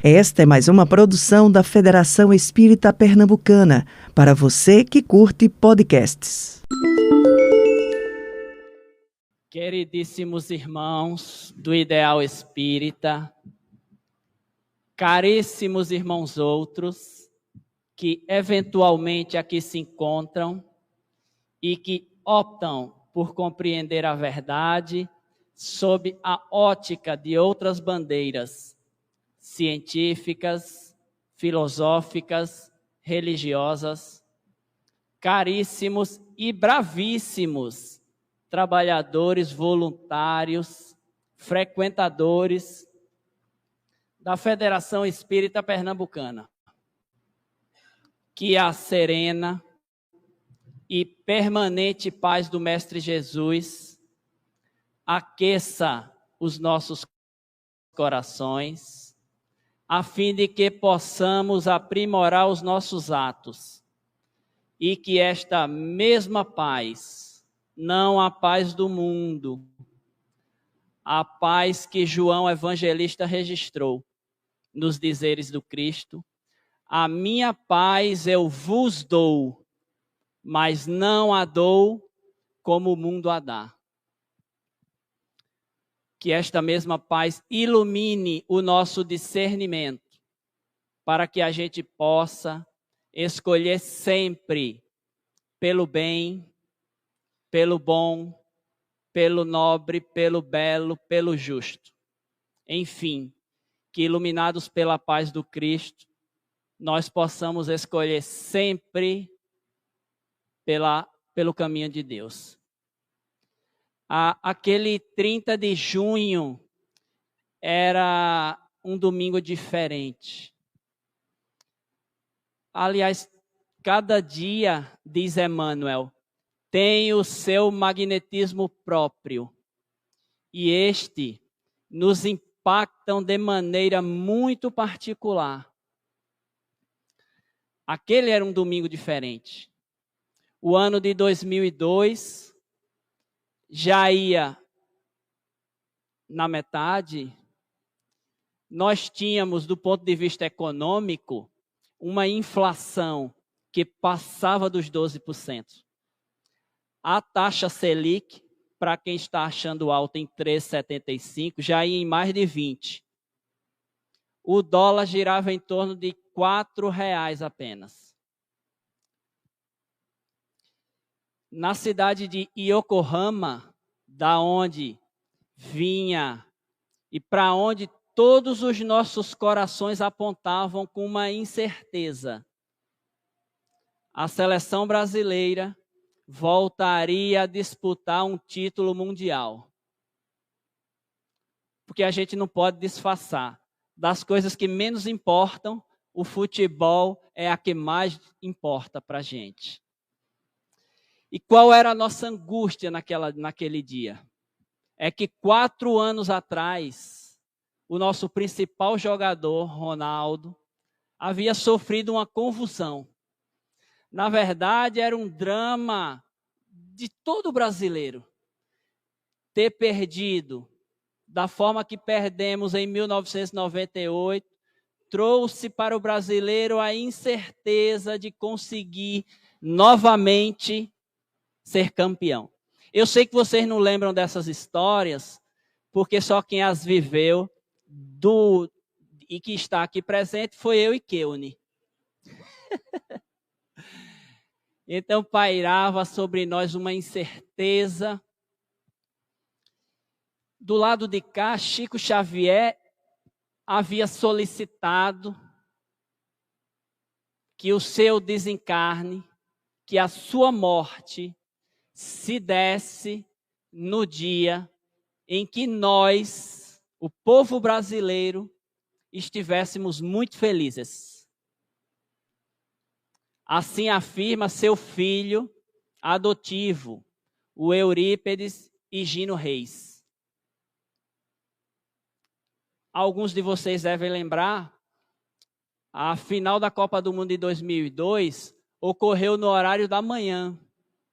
Esta é mais uma produção da Federação Espírita Pernambucana, para você que curte podcasts. Queridíssimos irmãos do Ideal Espírita, caríssimos irmãos outros, que eventualmente aqui se encontram e que optam por compreender a verdade sob a ótica de outras bandeiras científicas, filosóficas, religiosas, caríssimos e bravíssimos trabalhadores voluntários, frequentadores da Federação Espírita Pernambucana. Que a serena e permanente paz do Mestre Jesus aqueça os nossos corações, a fim de que possamos aprimorar os nossos atos e que esta mesma paz, não a paz do mundo, a paz que João Evangelista registrou nos dizeres do Cristo, a minha paz eu vos dou, mas não a dou como o mundo a dá. Que esta mesma paz ilumine o nosso discernimento, para que a gente possa escolher sempre pelo bem, pelo bom, pelo nobre, pelo belo, pelo justo. Enfim, que iluminados pela paz do Cristo, nós possamos escolher sempre pelo caminho de Deus. Aquele 30 de junho era um domingo diferente. Aliás, cada dia, diz Emmanuel, tem o seu magnetismo próprio. E este nos impactam de maneira muito particular. Aquele era um domingo diferente. O ano de 2002 já ia na metade. Nós tínhamos, do ponto de vista econômico, uma inflação que passava dos 12%. A taxa Selic, para quem está achando alta em 3,75, já ia em mais de 20%. O dólar girava em torno de R$ 4 apenas. Na cidade de Yokohama, da onde vinha e para onde todos os nossos corações apontavam com uma incerteza, a seleção brasileira voltaria a disputar um título mundial. Porque a gente não pode disfarçar. Das coisas que menos importam, o futebol é a que mais importa para a gente. E qual era a nossa angústia naquele dia? É que 4 anos atrás, o nosso principal jogador, Ronaldo, havia sofrido uma convulsão. Na verdade, era um drama de todo brasileiro. Ter perdido da forma que perdemos em 1998, trouxe para o brasileiro a incerteza de conseguir novamente ser campeão. Eu sei que vocês não lembram dessas histórias, porque só quem as viveu e que está aqui presente foi eu e Keune. Então pairava sobre nós uma incerteza. Do lado de cá, Chico Xavier havia solicitado que o seu desencarne, que a sua morte se desse no dia em que nós, o povo brasileiro, estivéssemos muito felizes. Assim afirma seu filho adotivo, o Eurípedes Higino Reis. Alguns de vocês devem lembrar, a final da Copa do Mundo de 2002 ocorreu no horário da manhã,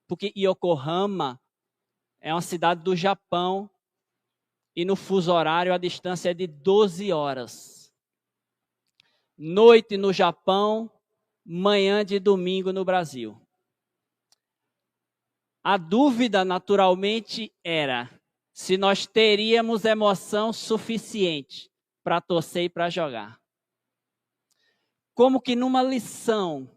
porque Yokohama é uma cidade do Japão e no fuso horário a distância é de 12 horas. noite no Japão, manhã de domingo no Brasil. A dúvida, naturalmente, era se nós teríamos emoção suficiente para torcer e para jogar. Como que numa lição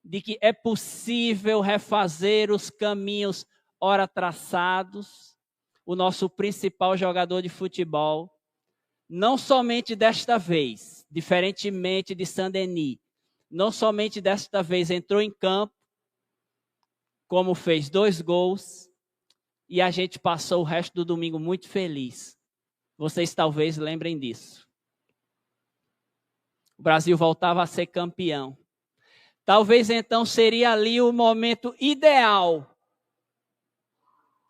de que é possível refazer os caminhos ora traçados, o nosso principal jogador de futebol, não somente desta vez, diferentemente de Saint-Denis, não somente desta vez entrou em campo, como fez 2 gols, e a gente passou o resto do domingo muito feliz. Vocês talvez lembrem disso. O Brasil voltava a ser campeão. Talvez então seria ali o momento ideal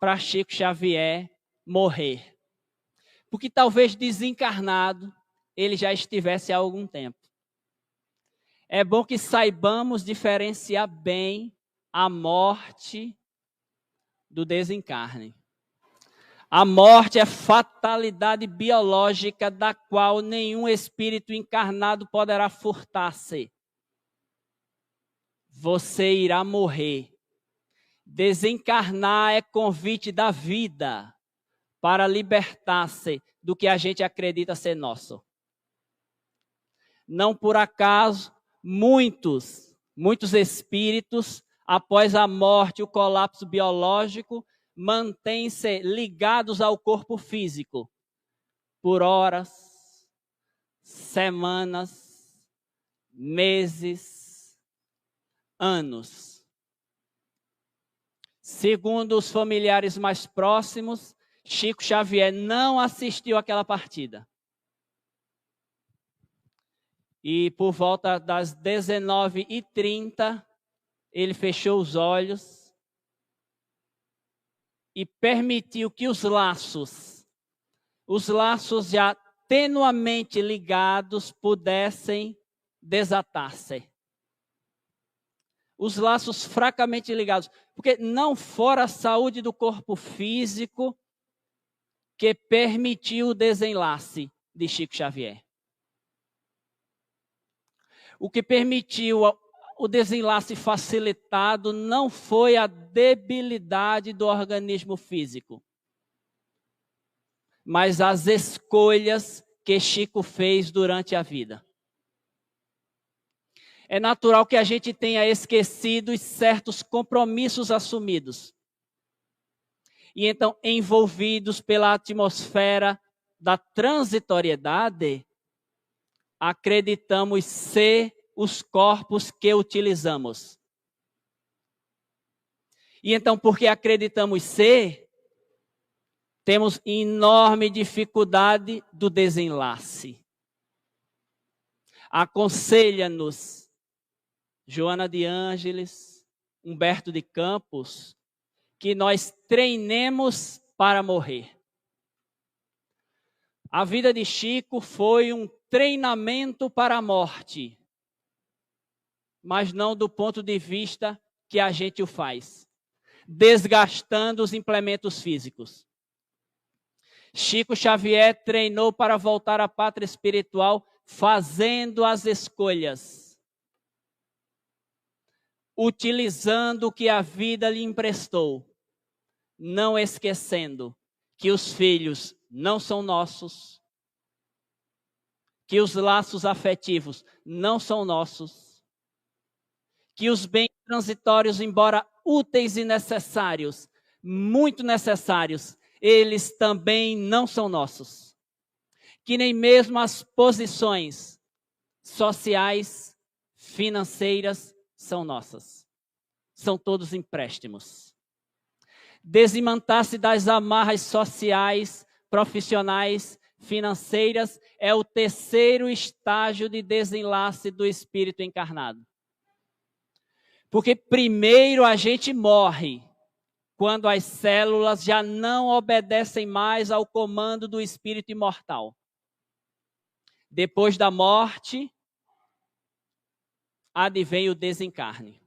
para Chico Xavier morrer. Porque talvez desencarnado ele já estivesse há algum tempo. É bom que saibamos diferenciar bem a morte do desencarne. A morte é fatalidade biológica da qual nenhum espírito encarnado poderá furtar-se. Você irá morrer. Desencarnar é convite da vida para libertar-se do que a gente acredita ser nosso. Não por acaso, muitos espíritos, após a morte, o colapso biológico, mantêm-se ligados ao corpo físico por horas, semanas, meses, anos. Segundo os familiares mais próximos, Chico Xavier não assistiu àquela partida. E por volta das 19h30, ele fechou os olhos e permitiu que os laços já tenuamente ligados, pudessem desatar-se. Os laços fracamente ligados, porque não fora a saúde do corpo físico que permitiu o desenlace de Chico Xavier. O que permitiu o desenlace facilitado não foi a debilidade do organismo físico, mas as escolhas que Chico fez durante a vida. É natural que a gente tenha esquecido certos compromissos assumidos. E então, envolvidos pela atmosfera da transitoriedade, acreditamos ser os corpos que utilizamos. E então, porque acreditamos ser, temos enorme dificuldade do desenlace. Aconselha-nos Joana de Ângeles, Humberto de Campos, que nós treinemos para morrer. A vida de Chico foi um treinamento para a morte, mas não do ponto de vista que a gente o faz, desgastando os implementos físicos. Chico Xavier treinou para voltar à pátria espiritual fazendo as escolhas, utilizando o que a vida lhe emprestou, não esquecendo que os filhos não são nossos, que os laços afetivos não são nossos, que os bens transitórios, embora úteis e necessários, muito necessários, eles também não são nossos. Que nem mesmo as posições sociais, financeiras, são nossas. São todos empréstimos. Desimantar-se das amarras sociais, profissionais, financeiras, é o terceiro estágio de desenlace do espírito encarnado. Porque primeiro a gente morre, quando as células já não obedecem mais ao comando do espírito imortal. Depois da morte, advém o desencarne.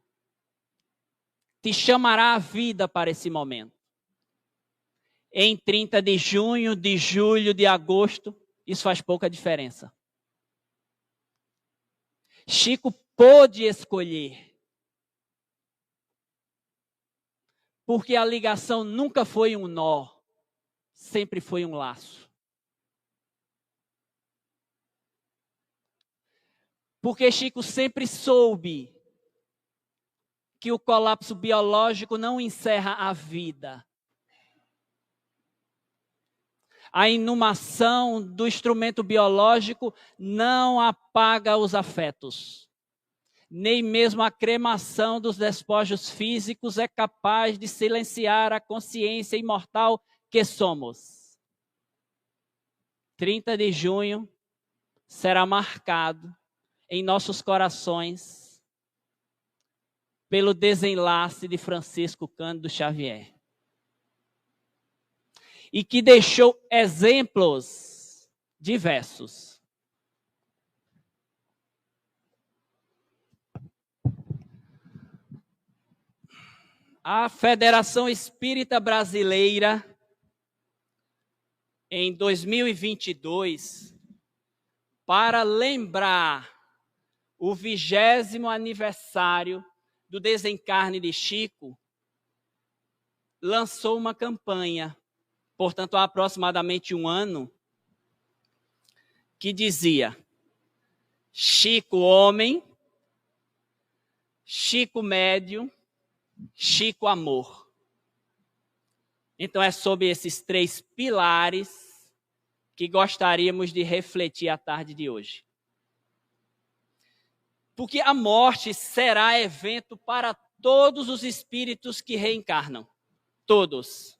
Te chamará a vida para esse momento. Em 30 de junho, de julho, de agosto, isso faz pouca diferença. Chico pôde escolher. Porque a ligação nunca foi um nó, sempre foi um laço. Porque Chico sempre soube que o colapso biológico não encerra a vida. A inumação do instrumento biológico não apaga os afetos. Nem mesmo a cremação dos despojos físicos é capaz de silenciar a consciência imortal que somos. 30 de junho será marcado em nossos corações pelo desenlace de Francisco Cândido Xavier. E que deixou exemplos diversos. A Federação Espírita Brasileira, em 2022, para lembrar o 20º aniversário do desencarne de Chico, lançou uma campanha, portanto, há aproximadamente um ano, que dizia: Chico homem, Chico médium, Chico amor. Então é sobre esses 3 pilares que gostaríamos de refletir à tarde de hoje. Porque a morte será evento para todos os espíritos que reencarnam. Todos.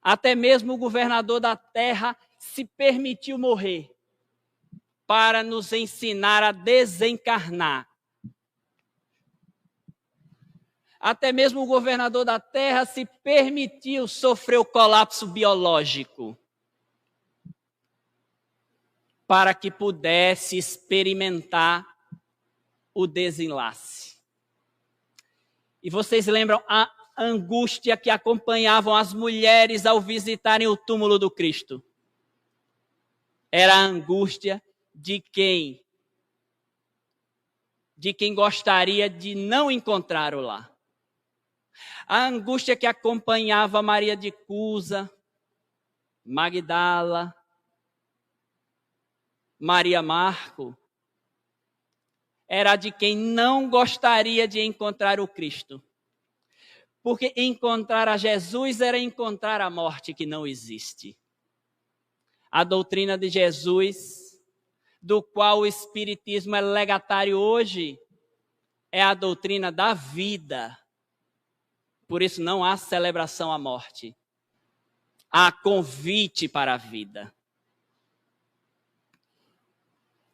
Até mesmo o governador da terra se permitiu morrer para nos ensinar a desencarnar. Até mesmo o governador da terra se permitiu sofrer o colapso biológico para que pudesse experimentar o desenlace. E vocês lembram a angústia que acompanhavam as mulheres ao visitarem o túmulo do Cristo? Era a angústia de quem gostaria de não encontrá-lo lá. A angústia que acompanhava Maria de Cusa, Magdala, Maria Marco, era de quem não gostaria de encontrar o Cristo. Porque encontrar a Jesus era encontrar a morte que não existe. A doutrina de Jesus, do qual o Espiritismo é legatário hoje, é a doutrina da vida. Por isso não há celebração à morte. Há convite para a vida.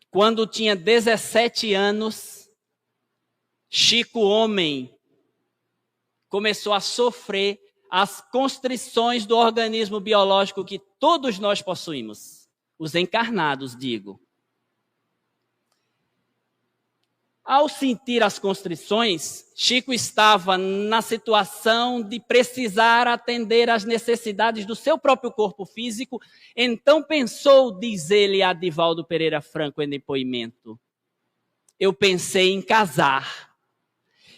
Quando tinha 17 anos, Chico homem começou a sofrer as constrições do organismo biológico que todos nós possuímos. Os encarnados, digo. Ao sentir as constrições, Chico estava na situação de precisar atender às necessidades do seu próprio corpo físico. Então pensou, diz ele a Divaldo Pereira Franco em depoimento: eu pensei em casar.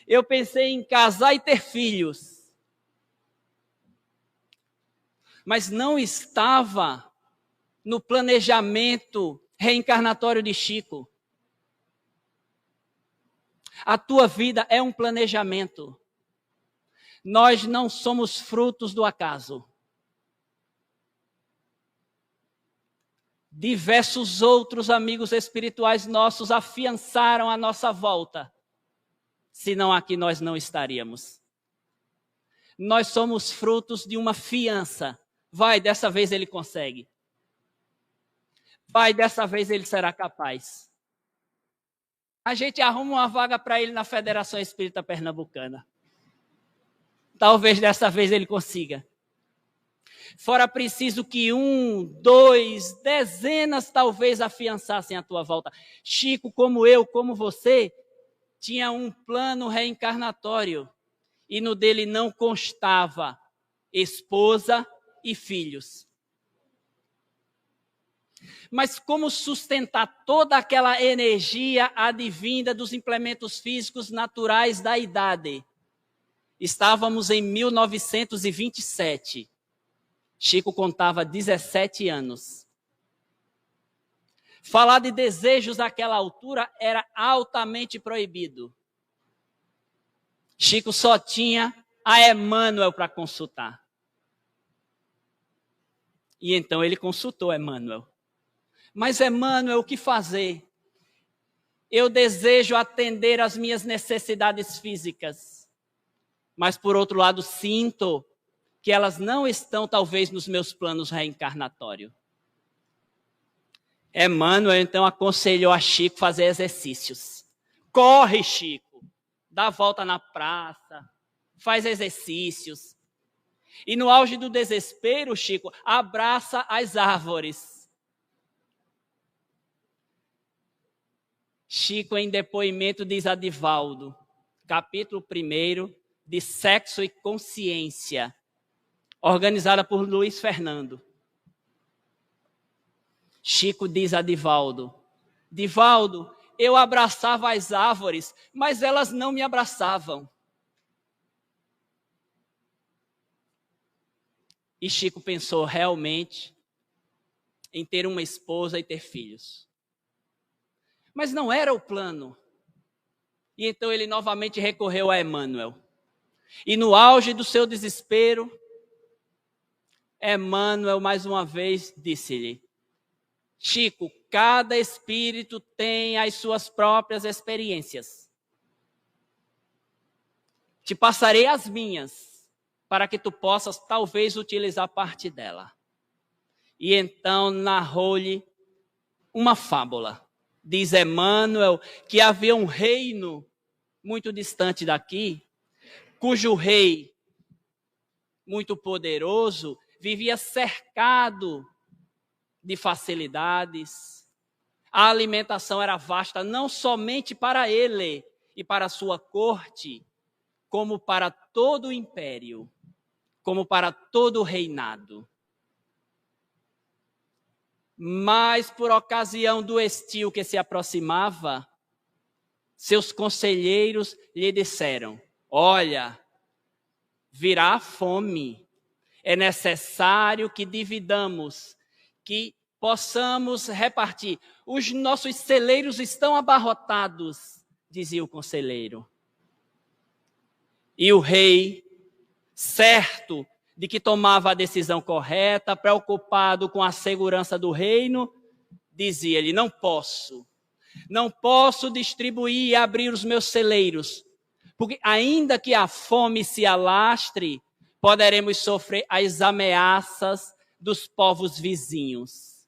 Eu pensei em casar e ter filhos. Mas não estava no planejamento reencarnatório de Chico. A tua vida é um planejamento. Nós não somos frutos do acaso. Diversos outros amigos espirituais nossos afiançaram a nossa volta. Senão aqui nós não estaríamos. Nós somos frutos de uma fiança. Vai, dessa vez ele consegue. Vai, dessa vez ele será capaz. A gente arruma uma vaga para ele na Federação Espírita Pernambucana. Talvez dessa vez ele consiga. Fora preciso que 1, 2, dezenas talvez afiançassem a tua volta. Chico, como eu, como você, tinha um plano reencarnatório. E no dele não constava esposa e filhos. Mas como sustentar toda aquela energia advinda dos implementos físicos naturais da idade? Estávamos em 1927. Chico contava 17 anos. Falar de desejos naquela altura era altamente proibido. Chico só tinha a Emmanuel para consultar. E então ele consultou Emmanuel. Mas Emmanuel, o que fazer? Eu desejo atender às minhas necessidades físicas. Mas por outro lado sinto que elas não estão talvez nos meus planos reencarnatórios. Emmanuel então aconselhou a Chico fazer exercícios. Corre, Chico, dá a volta na praça, faz exercícios. E no auge do desespero, Chico, abraça as árvores. Chico, em depoimento, diz a Divaldo, capítulo 1 de Sexo e Consciência, organizada por Luiz Fernando. Chico diz a Divaldo, Divaldo, eu abraçava as árvores, mas elas não me abraçavam. E Chico pensou realmente em ter uma esposa e ter filhos. Mas não era o plano. E então ele novamente recorreu a Emmanuel. E no auge do seu desespero, Emmanuel mais uma vez disse-lhe, Chico, cada espírito tem as suas próprias experiências. Te passarei as minhas, para que tu possas talvez utilizar parte dela. E então narrou-lhe uma fábula. Diz Emmanuel que havia um reino muito distante daqui, cujo rei, muito poderoso, vivia cercado de facilidades. A alimentação era vasta, não somente para ele e para sua corte, como para todo o império, como para todo o reinado. Mas, por ocasião do estio que se aproximava, seus conselheiros lhe disseram, olha, virá a fome, é necessário que dividamos, que possamos repartir. Os nossos celeiros estão abarrotados, dizia o conselheiro. E o rei, certo de que tomava a decisão correta, preocupado com a segurança do reino, dizia-lhe, não posso distribuir e abrir os meus celeiros, porque ainda que a fome se alastre, poderemos sofrer as ameaças dos povos vizinhos.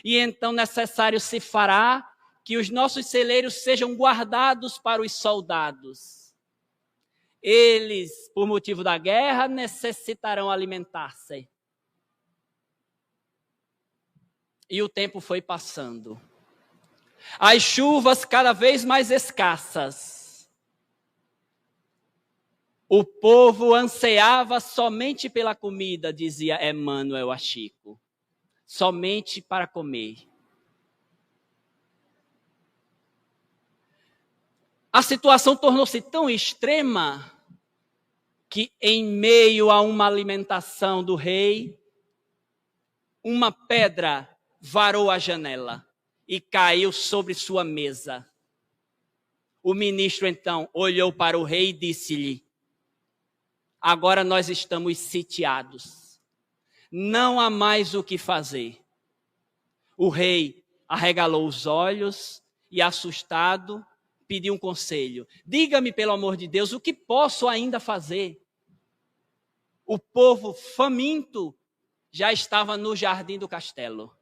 E então necessário se fará que os nossos celeiros sejam guardados para os soldados. Eles, por motivo da guerra, necessitarão alimentar-se. E o tempo foi passando. As chuvas cada vez mais escassas. O povo ansiava somente pela comida, dizia Emmanuel a Chico. Somente para comer. A situação tornou-se tão extrema que, em meio a uma alimentação do rei, uma pedra varou a janela e caiu sobre sua mesa. O ministro, então, olhou para o rei e disse-lhe, agora nós estamos sitiados. Não há mais o que fazer. O rei arregalou os olhos e, assustado, pediu um conselho. Diga-me, pelo amor de Deus, o que posso ainda fazer? O povo faminto já estava no jardim do castelo.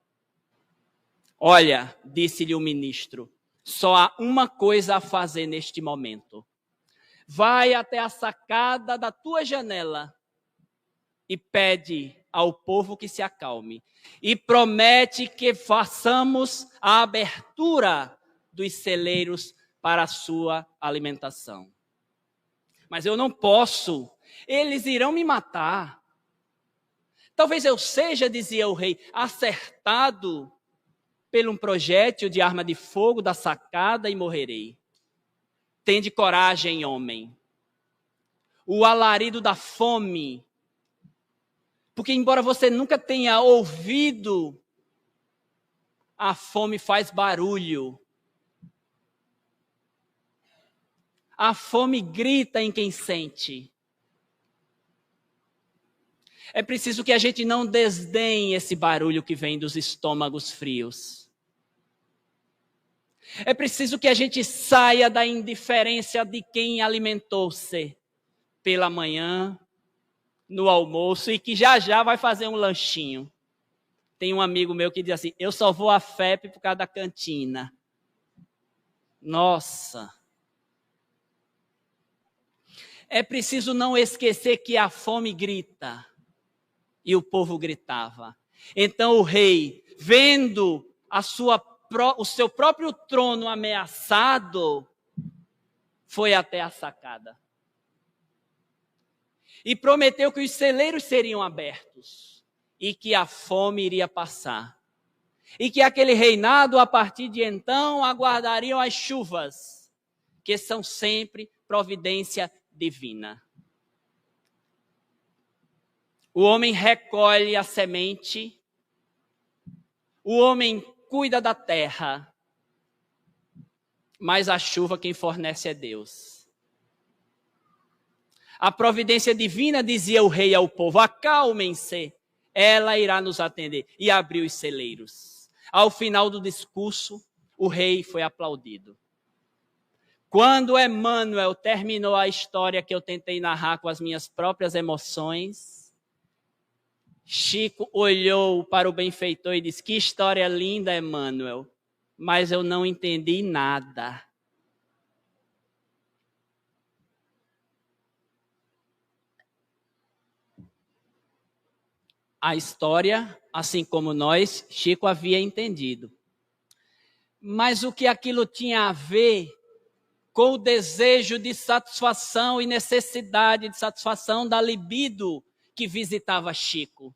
Olha, disse-lhe o ministro, só há uma coisa a fazer neste momento. Vai até a sacada da tua janela e pede ao povo que se acalme. E promete que façamos a abertura dos celeiros para a sua alimentação. Mas eu não posso, eles irão me matar. Talvez eu seja, dizia o rei, acertado pelo um projétil de arma de fogo da sacada e morrerei. Tende coragem, homem. O alarido da fome. Porque embora você nunca tenha ouvido, a fome faz barulho. A fome grita em quem sente. É preciso que a gente não desdenhe esse barulho que vem dos estômagos frios. É preciso que a gente saia da indiferença de quem alimentou-se pela manhã, no almoço, e que já já vai fazer um lanchinho. Tem um amigo meu que diz assim, eu só vou à FEP por causa da cantina. Nossa! É preciso não esquecer que a fome grita. E o povo gritava. Então o rei, vendo o seu próprio trono ameaçado, foi até a sacada. E prometeu que os celeiros seriam abertos. E que a fome iria passar. E que aquele reinado, a partir de então, aguardariam as chuvas, que são sempre providência divina. O homem recolhe a semente, o homem cuida da terra, mas a chuva quem fornece é Deus. A providência divina, dizia o rei ao povo, acalmem-se, ela irá nos atender. E abriu os celeiros. Ao final do discurso, o rei foi aplaudido. Quando Emmanuel terminou a história que eu tentei narrar com as minhas próprias emoções, Chico olhou para o benfeitor e disse, que história linda, Emmanuel, mas eu não entendi nada. A história, assim como nós, Chico havia entendido. Mas o que aquilo tinha a ver com o desejo de satisfação e necessidade de satisfação da libido que visitava Chico,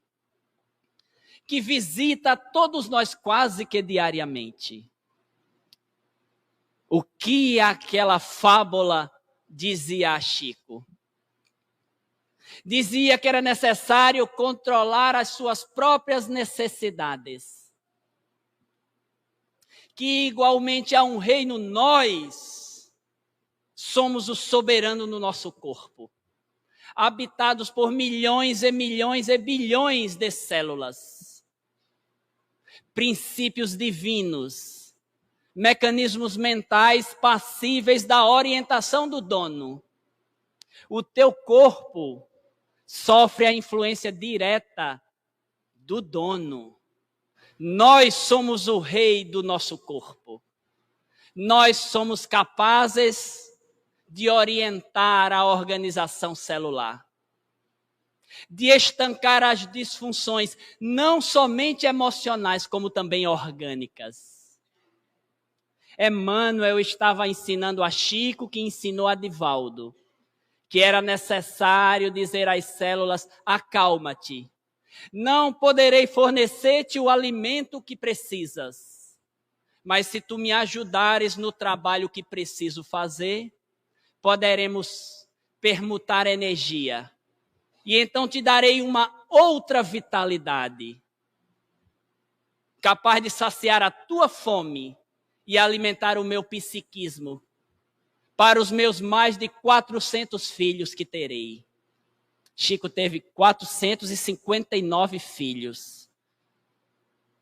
que visita todos nós quase que diariamente. O que aquela fábula dizia a Chico? Dizia que era necessário controlar as suas próprias necessidades. Que igualmente há um reino, nós somos o soberano no nosso corpo. Habitados por milhões e milhões e bilhões de células. Princípios divinos. Mecanismos mentais passíveis da orientação do dono. O teu corpo sofre a influência direta do dono. Nós somos o rei do nosso corpo. Nós somos capazes de orientar a organização celular, de estancar as disfunções, não somente emocionais, como também orgânicas. Emmanuel estava ensinando a Chico, que ensinou a Divaldo, que era necessário dizer às células, acalma-te, não poderei fornecer-te o alimento que precisas, mas se tu me ajudares no trabalho que preciso fazer, poderemos permutar energia. E então te darei uma outra vitalidade, capaz de saciar a tua fome e alimentar o meu psiquismo, para os meus mais de 400 filhos que terei. Chico teve 459 filhos,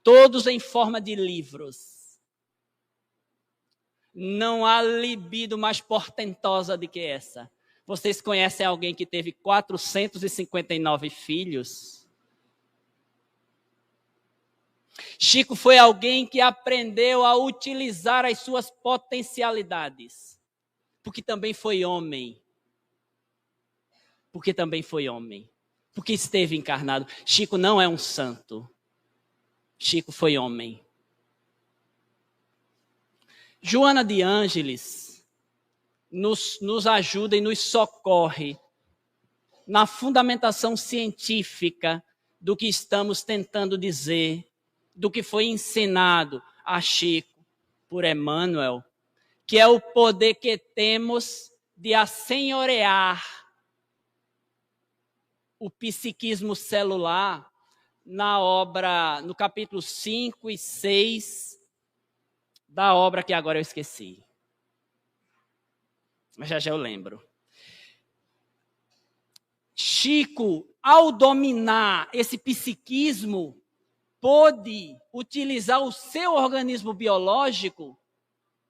todos em forma de livros. Não há libido mais portentosa do que essa. Vocês conhecem alguém que teve 459 filhos? Chico foi alguém que aprendeu a utilizar as suas potencialidades. Porque também foi homem. Porque também foi homem. Porque esteve encarnado. Chico não é um santo. Chico foi homem. Joana de Ângeles nos ajuda e nos socorre na fundamentação científica do que estamos tentando dizer, do que foi ensinado a Chico por Emmanuel, que é o poder que temos de assenhorear o psiquismo celular na obra, no capítulo 5 e 6 da obra que agora eu esqueci. Mas já eu lembro. Chico, ao dominar esse psiquismo, pôde utilizar o seu organismo biológico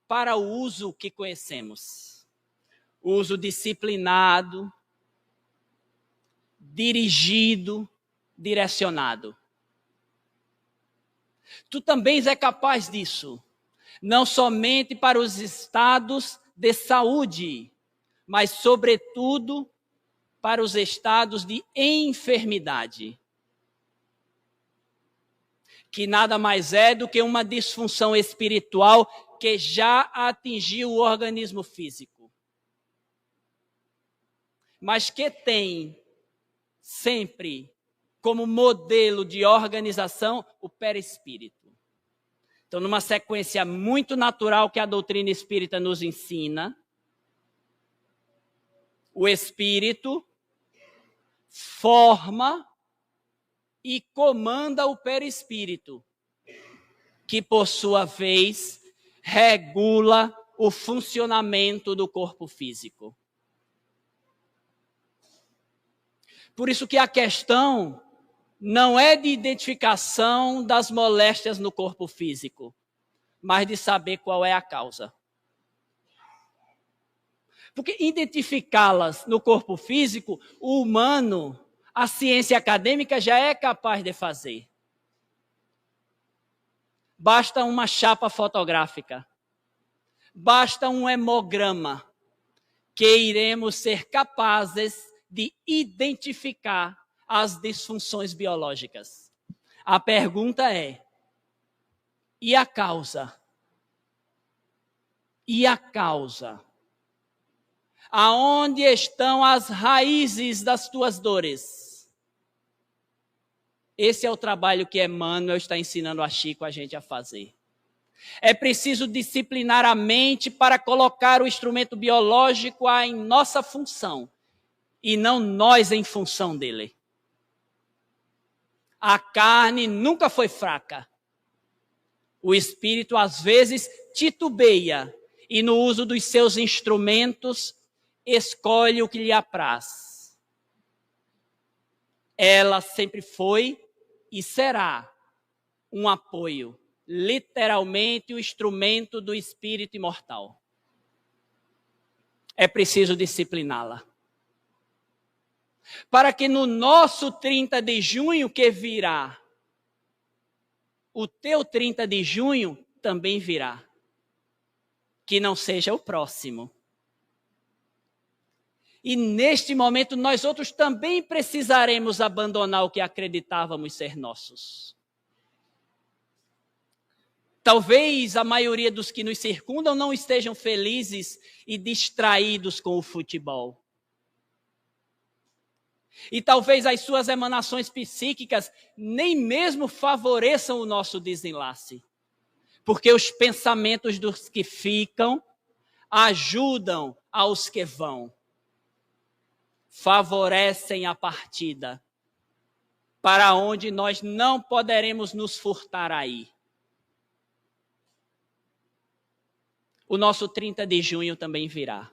para o uso que conhecemos. O uso disciplinado, dirigido, direcionado. Tu também és capaz disso, não somente para os estados de saúde, mas sobretudo para os estados de enfermidade, que nada mais é do que uma disfunção espiritual que já atingiu o organismo físico, mas que tem sempre como modelo de organização o perispírito. Então, numa sequência muito natural que a doutrina espírita nos ensina, o espírito forma e comanda o perispírito, que, por sua vez, regula o funcionamento do corpo físico. Por isso que a questão não é de identificação das moléstias no corpo físico, mas de saber qual é a causa. Porque identificá-las no corpo físico, o humano, a ciência acadêmica já é capaz de fazer. Basta uma chapa fotográfica, basta um hemograma, que iremos ser capazes de identificar as disfunções biológicas. A pergunta é: e a causa? E a causa? Aonde estão as raízes das tuas dores? Esse é o trabalho que Emmanuel está ensinando a Chico a gente a fazer. É preciso disciplinar a mente para colocar o instrumento biológico em nossa função e não nós em função dele. A carne nunca foi fraca. O espírito às vezes titubeia e no uso dos seus instrumentos escolhe o que lhe apraz. Ela sempre foi e será um apoio, literalmente o instrumento do espírito imortal. É preciso discipliná-la. Para que no nosso 30 de junho que virá, o teu 30 de junho também virá. Que não seja o próximo. E neste momento nós outros também precisaremos abandonar o que acreditávamos ser nossos. Talvez a maioria dos que nos circundam não estejam felizes e distraídos com o futebol. E talvez as suas emanações psíquicas nem mesmo favoreçam o nosso desenlace. Porque os pensamentos dos que ficam ajudam aos que vão. Favorecem a partida, para onde nós não poderemos nos furtar aí. O nosso 30 de junho também virá.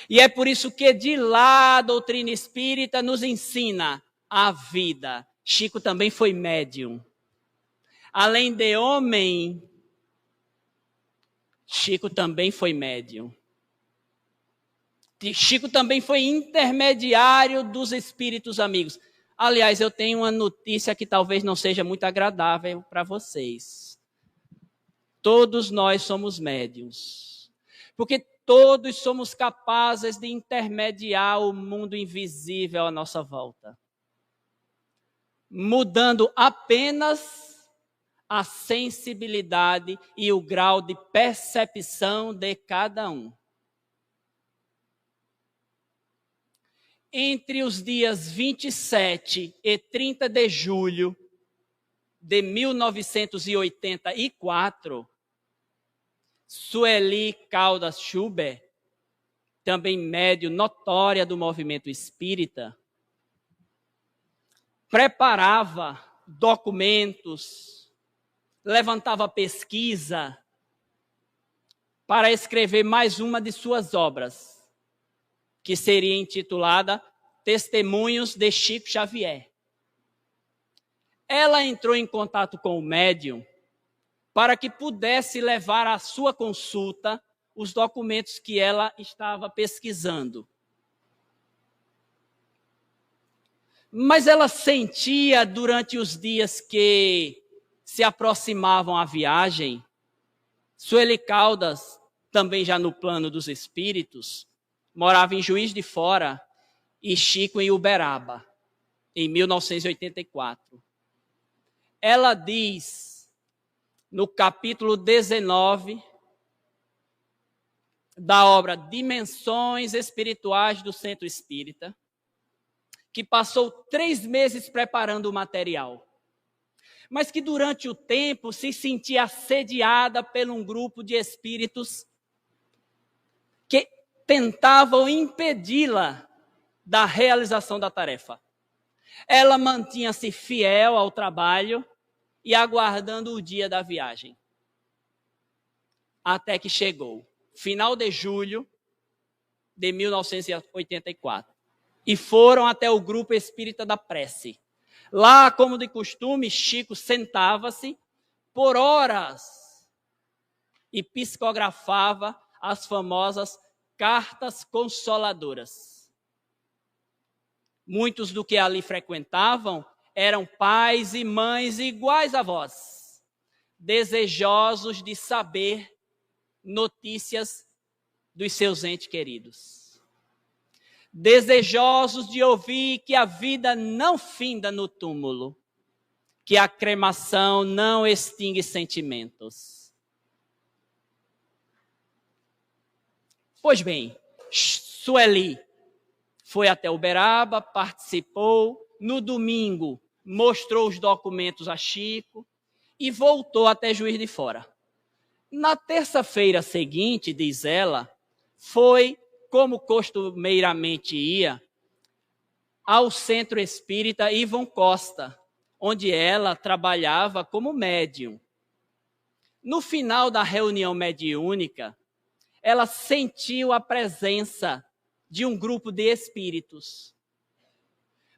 E é por isso que de lá a doutrina espírita nos ensina a vida. Chico também foi médium. Além de homem, Chico também foi médium. Chico também foi intermediário dos espíritos amigos. Aliás, eu tenho uma notícia que talvez não seja muito agradável para vocês. Todos nós somos médiuns. Porque todos somos capazes de intermediar o mundo invisível à nossa volta. Mudando apenas a sensibilidade e o grau de percepção de cada um. Entre os dias 27 e 30 de julho, de 1984, Sueli Caldas Schubert, também médium notória do movimento espírita, preparava documentos, levantava pesquisa para escrever mais uma de suas obras, que seria intitulada Testemunhos de Chico Xavier. Ela entrou em contato com o médium para que pudesse levar à sua consulta os documentos que ela estava pesquisando. Mas ela sentia, durante os dias que se aproximavam à viagem, Sueli Caldas, também já no plano dos espíritos, morava em Juiz de Fora e Chico em Uberaba, em 1984. Ela diz, no capítulo 19 da obra Dimensões Espirituais do Centro Espírita, que passou 3 meses preparando o material, mas que durante o tempo se sentia assediada por um grupo de espíritos que tentavam impedi-la da realização da tarefa. Ela mantinha-se fiel ao trabalho e aguardando o dia da viagem. Até que chegou, final de julho de 1984. E foram até o grupo espírita da prece. Lá, como de costume, Chico sentava-se por horas e psicografava as famosas cartas consoladoras. Muitos do que ali frequentavam eram pais e mães iguais a vós, desejosos de saber notícias dos seus entes queridos. Desejosos de ouvir que a vida não finda no túmulo, que a cremação não extingue sentimentos. Pois bem, Sueli foi até Uberaba, participou, no domingo mostrou os documentos a Chico e voltou até Juiz de Fora. Na terça-feira seguinte, diz ela, foi, como costumeiramente ia, ao Centro Espírita Ivon Costa, onde ela trabalhava como médium. No final da reunião mediúnica, ela sentiu a presença de um grupo de espíritos.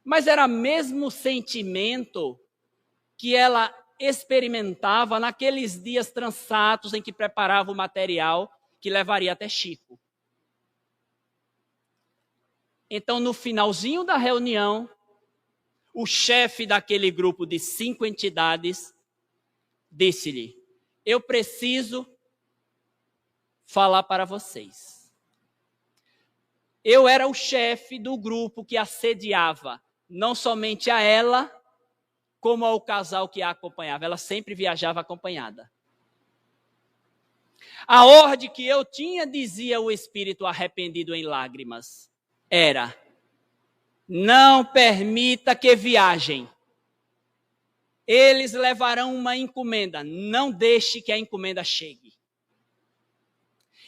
Mas era o mesmo sentimento que ela experimentava naqueles dias transatos em que preparava o material que levaria até Chico. Então, no finalzinho da reunião, o chefe daquele grupo de 5 entidades disse-lhe: eu preciso falar para vocês. Eu era o chefe do grupo que assediava não somente a ela, como ao casal que a acompanhava. Ela sempre viajava acompanhada. A ordem que eu tinha, dizia o espírito arrependido em lágrimas, era: não permita que viajem. Eles levarão uma encomenda. Não deixe que a encomenda chegue.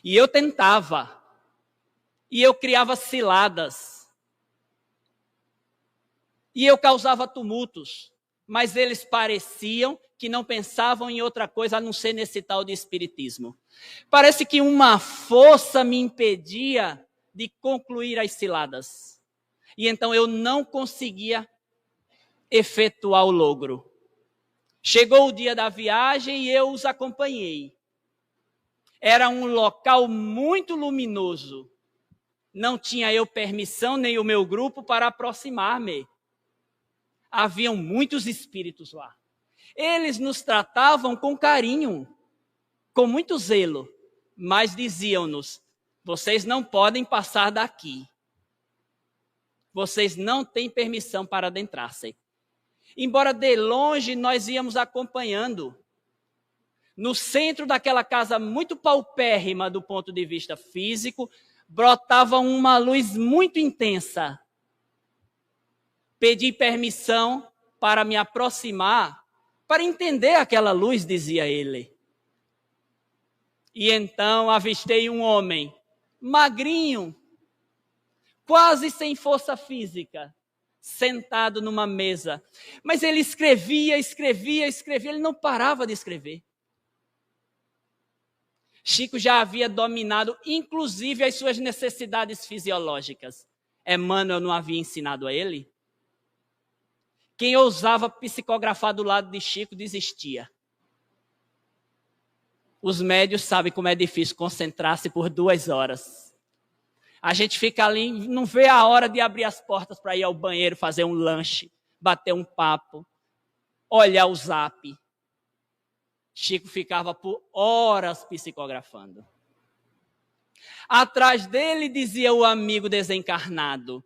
E eu tentava. E eu criava ciladas. E eu causava tumultos. Mas eles pareciam que não pensavam em outra coisa a não ser nesse tal de espiritismo. Parece que uma força me impedia de concluir as ciladas. E então eu não conseguia efetuar o logro. Chegou o dia da viagem e eu os acompanhei. Era um local muito luminoso. Não tinha eu permissão, nem o meu grupo, para aproximar-me. Haviam muitos espíritos lá. Eles nos tratavam com carinho, com muito zelo, mas diziam-nos: vocês não podem passar daqui. Vocês não têm permissão para adentrar-se. Embora de longe nós íamos acompanhando, no centro daquela casa muito paupérrima do ponto de vista físico, brotava uma luz muito intensa. Pedi permissão para me aproximar, para entender aquela luz, dizia ele. E então avistei um homem, magrinho, quase sem força física, sentado numa mesa. Mas ele escrevia, ele não parava de escrever. Chico já havia dominado, inclusive, as suas necessidades fisiológicas. Emmanuel não havia ensinado a ele? Quem ousava psicografar do lado de Chico desistia. Os médios sabem como é difícil concentrar-se por 2 horas. A gente fica ali, não vê a hora de abrir as portas para ir ao banheiro, fazer um lanche, bater um papo, olhar o zap. Chico ficava por horas psicografando. Atrás dele, dizia o amigo desencarnado,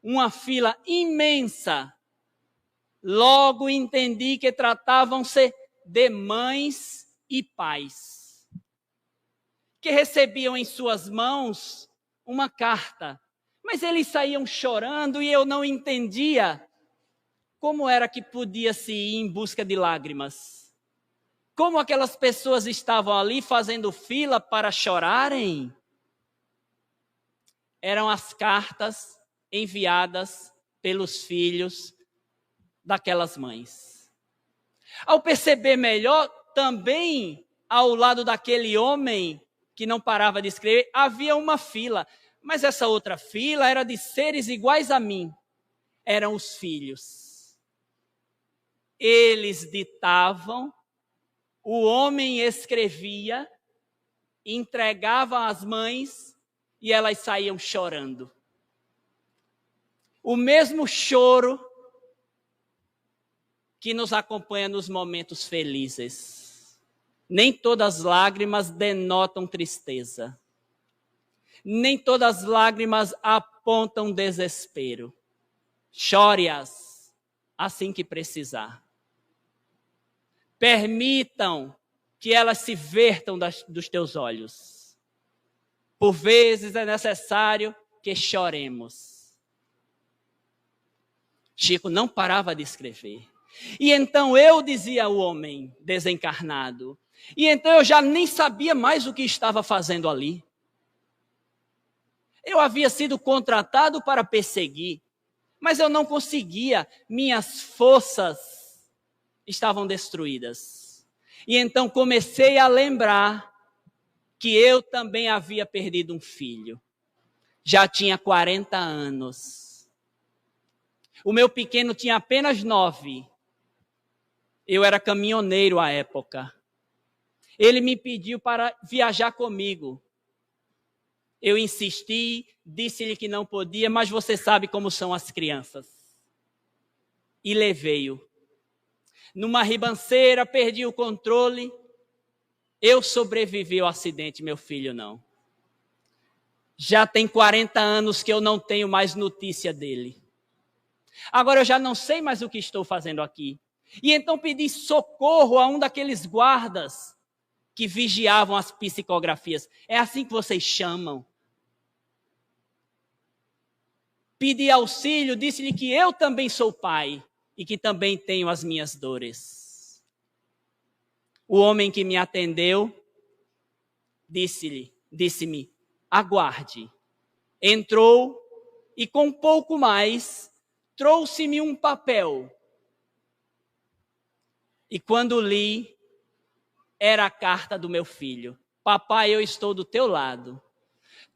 uma fila imensa. Logo entendi que tratavam-se de mães e pais, que recebiam em suas mãos uma carta. Mas eles saíam chorando e eu não entendia como era que podia se ir em busca de lágrimas. Como aquelas pessoas estavam ali fazendo fila para chorarem? Eram as cartas enviadas pelos filhos daquelas mães. Ao perceber melhor, também ao lado daquele homem que não parava de escrever, havia uma fila. Mas essa outra fila era de seres iguais a mim. Eram os filhos. Eles ditavam, o homem escrevia, entregava às mães e elas saíam chorando. O mesmo choro que nos acompanha nos momentos felizes. Nem todas as lágrimas denotam tristeza. Nem todas as lágrimas apontam desespero. Chore-as assim que precisar. Permitam que elas se vertam dos teus olhos. Por vezes é necessário que choremos. Chico não parava de escrever. E então eu dizia ao homem desencarnado, e então eu já nem sabia mais o que estava fazendo ali. Eu havia sido contratado para perseguir, mas eu não conseguia, minhas forças estavam destruídas. E então comecei a lembrar que eu também havia perdido um filho. Já tinha 40 anos. O meu pequeno tinha apenas 9. Eu era caminhoneiro à época. Ele me pediu para viajar comigo. Eu insisti, disse-lhe que não podia, mas você sabe como são as crianças. E levei-o. Numa ribanceira, perdi o controle. Eu sobrevivi ao acidente, meu filho não. Já tem 40 anos que eu não tenho mais notícia dele. Agora eu já não sei mais o que estou fazendo aqui. E então pedi socorro a um daqueles guardas que vigiavam as psicografias. É assim que vocês chamam. Pedi auxílio, disse-lhe que eu também sou pai e que também tenho as minhas dores. O homem que me atendeu disse-me, aguarde. Entrou e com pouco mais trouxe-me um papel. E quando li, era a carta do meu filho. Papai, eu estou do teu lado.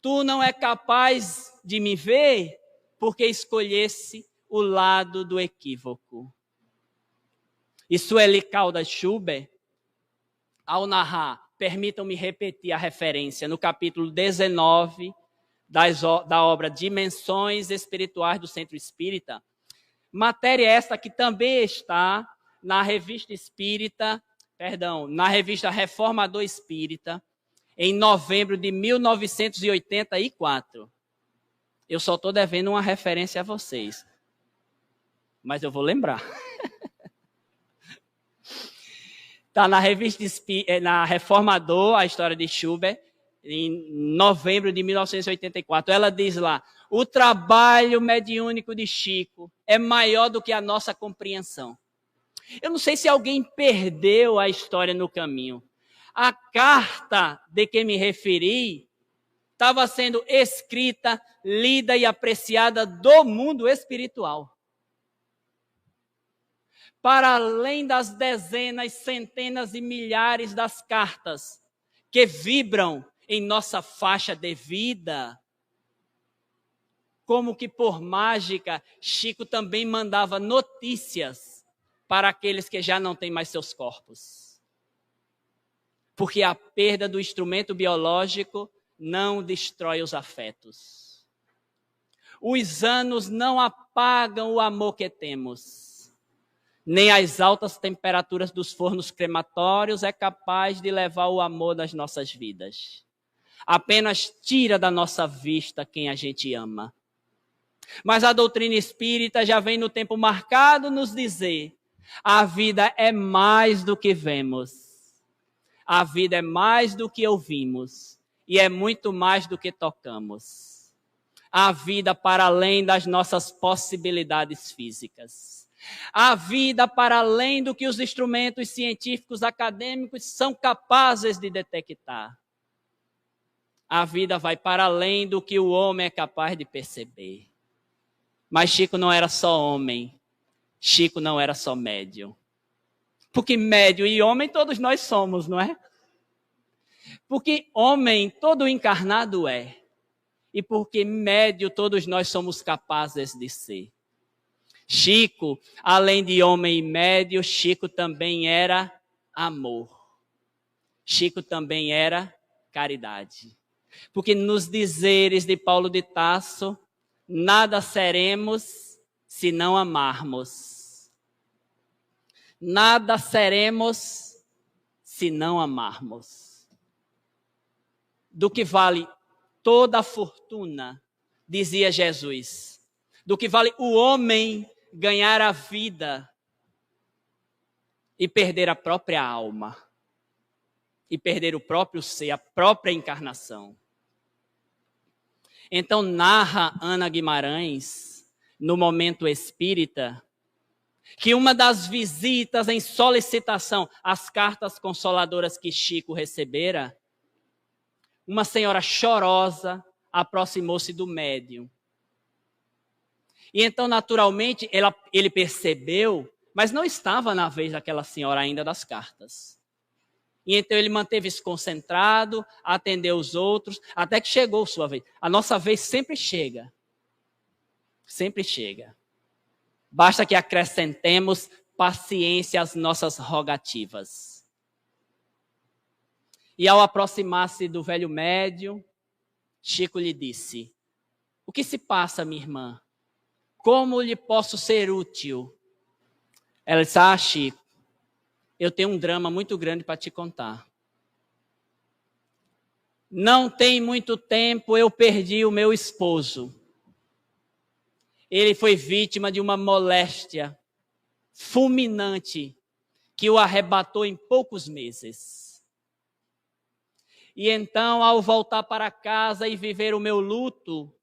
Tu não é capaz de me ver porque escolhesse o lado do equívoco. E Sueli Caldas Schubert, ao narrar, permitam-me repetir a referência, no capítulo 19 da obra Dimensões Espirituais do Centro Espírita, matéria esta que também está na revista Reformador Espírita, em novembro de 1984. Eu só estou devendo uma referência a vocês. Mas eu vou lembrar. Está na na Reformador, a história de Schubert, em novembro de 1984. Ela diz lá, o trabalho mediúnico de Chico é maior do que a nossa compreensão. Eu não sei se alguém perdeu a história no caminho. A carta de que me referi estava sendo escrita, lida e apreciada do mundo espiritual. Para além das dezenas, centenas e milhares das cartas que vibram em nossa faixa de vida, como que por mágica, Chico também mandava notícias para aqueles que já não têm mais seus corpos. Porque a perda do instrumento biológico não destrói os afetos. Os anos não apagam o amor que temos. Nem as altas temperaturas dos fornos crematórios é capaz de levar o amor das nossas vidas. Apenas tira da nossa vista quem a gente ama. Mas a doutrina espírita já vem no tempo marcado nos dizer: a vida é mais do que vemos. A vida é mais do que ouvimos. E é muito mais do que tocamos. A vida para além das nossas possibilidades físicas. A vida para além do que os instrumentos científicos acadêmicos são capazes de detectar. A vida vai para além do que o homem é capaz de perceber. Mas Chico não era só homem. Chico não era só médium. Porque médium e homem todos nós somos, não é? Porque homem todo encarnado é. E porque médio todos nós somos capazes de ser. Chico, além de homem e médio, Chico também era amor. Chico também era caridade. Porque nos dizeres de Paulo de Tarso, nada seremos se não amarmos. Nada seremos se não amarmos. Do que vale toda a fortuna, dizia Jesus. Do que vale o homem ganhar a vida e perder a própria alma. E perder o próprio ser, a própria encarnação. Então narra Ana Guimarães, no Momento Espírita, que uma das visitas em solicitação às cartas consoladoras que Chico recebera, uma senhora chorosa aproximou-se do médium. E então, naturalmente, ele percebeu, mas não estava na vez daquela senhora ainda das cartas. E então ele manteve-se concentrado, atendeu os outros, até que chegou sua vez. A nossa vez sempre chega. Sempre chega. Basta que acrescentemos paciência às nossas rogativas. E ao aproximar-se do velho médium, Chico lhe disse: o que se passa, minha irmã? Como lhe posso ser útil? Ela disse: Chico, eu tenho um drama muito grande para te contar. Não tem muito tempo eu perdi o meu esposo. Ele foi vítima de uma moléstia fulminante que o arrebatou em poucos meses. E então, ao voltar para casa e viver o meu luto,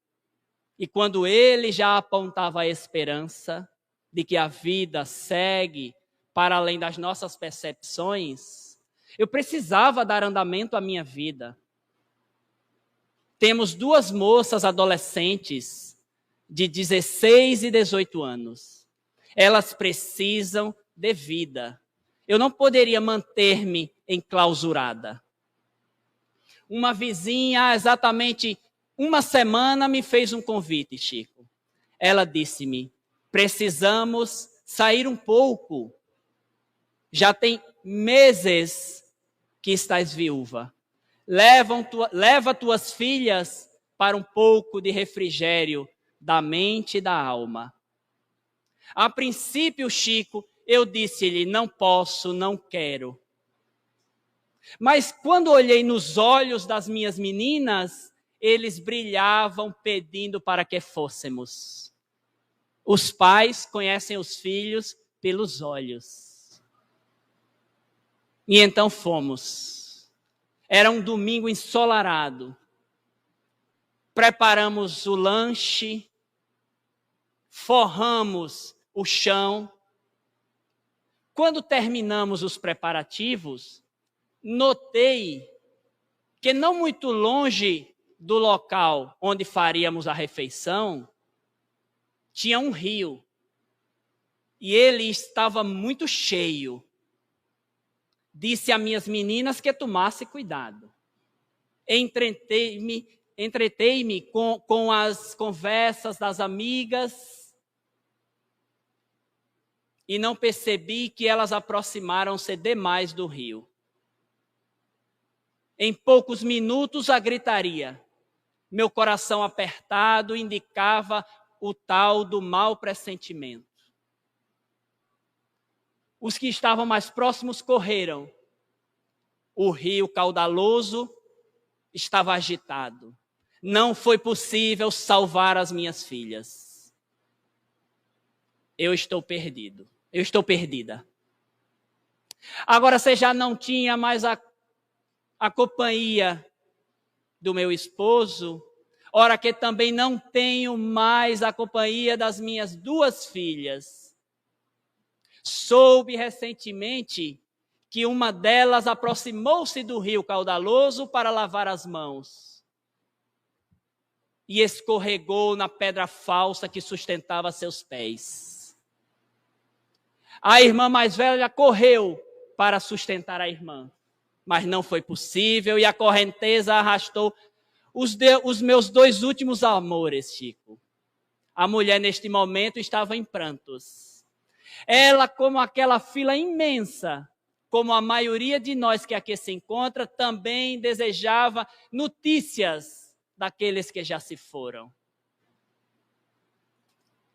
e quando ele já apontava a esperança de que a vida segue para além das nossas percepções, eu precisava dar andamento à minha vida. Temos duas moças adolescentes de 16 e 18 anos. Elas precisam de vida. Eu não poderia manter-me enclausurada. Uma vizinha, há exatamente uma semana, me fez um convite, Chico. Ela disse-me: precisamos sair um pouco. Já tem meses que estás viúva. Leva tuas filhas para um pouco de refrigério da mente e da alma. A princípio, Chico, eu disse-lhe: não posso, não quero. Mas quando olhei nos olhos das minhas meninas, eles brilhavam pedindo para que fôssemos. Os pais conhecem os filhos pelos olhos. E então fomos. Era um domingo ensolarado. Preparamos o lanche, forramos o chão. Quando terminamos os preparativos, notei que não muito longe do local onde faríamos a refeição, tinha um rio. E ele estava muito cheio. Disse a minhas meninas que tomasse cuidado. Entretei-me com as conversas das amigas e não percebi que elas aproximaram-se demais do rio. Em poucos minutos, a gritaria. Meu coração apertado indicava o tal do mau pressentimento. Os que estavam mais próximos correram. O rio caudaloso estava agitado. Não foi possível salvar as minhas filhas. Eu estou perdido. Eu estou perdida. Agora você já não tinha mais a companhia do meu esposo, ora que também não tenho mais a companhia das minhas 2 filhas. Soube recentemente que uma delas aproximou-se do rio caudaloso para lavar as mãos e escorregou na pedra falsa que sustentava seus pés. A irmã mais velha correu para sustentar a irmã, mas não foi possível e a correnteza arrastou os meus 2 últimos amores, Chico. A mulher, neste momento, estava em prantos. Ela, como aquela fila imensa, como a maioria de nós que aqui se encontra, também desejava notícias daqueles que já se foram.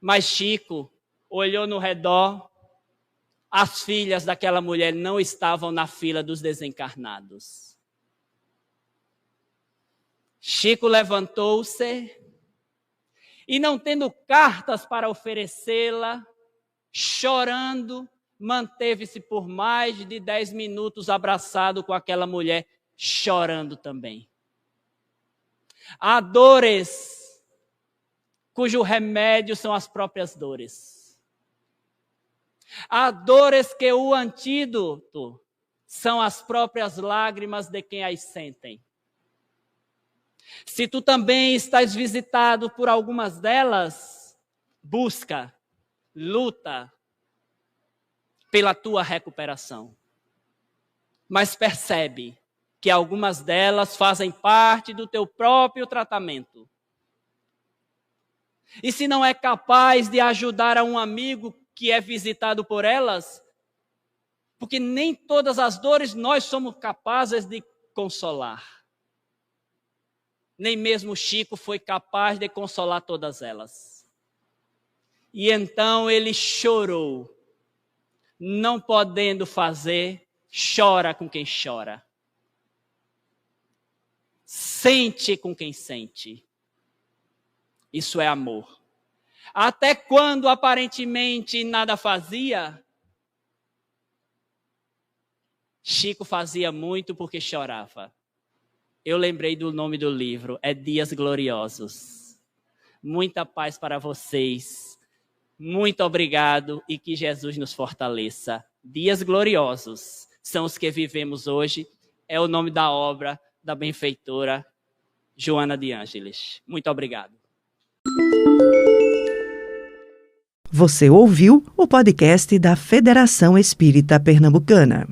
Mas Chico olhou no redor, as filhas daquela mulher não estavam na fila dos desencarnados. Chico levantou-se e, não tendo cartas para oferecê-la, chorando, manteve-se por mais de 10 minutos abraçado com aquela mulher, chorando também. Há dores cujo remédio são as próprias dores. Há dores que o antídoto são as próprias lágrimas de quem as sentem. Se tu também estás visitado por algumas delas, busca, luta pela tua recuperação. Mas percebe que algumas delas fazem parte do teu próprio tratamento. E se não é capaz de ajudar a um amigo que é visitado por elas, porque nem todas as dores nós somos capazes de consolar. Nem mesmo Chico foi capaz de consolar todas elas. E então ele chorou. Não podendo fazer, chora com quem chora. Sente com quem sente. Isso é amor. Até quando aparentemente nada fazia, Chico fazia muito porque chorava. Eu lembrei do nome do livro, é Dias Gloriosos. Muita paz para vocês. Muito obrigado e que Jesus nos fortaleça. Dias gloriosos são os que vivemos hoje. É o nome da obra da benfeitora Joana de Ângeles. Muito obrigado. Você ouviu o podcast da Federação Espírita Pernambucana.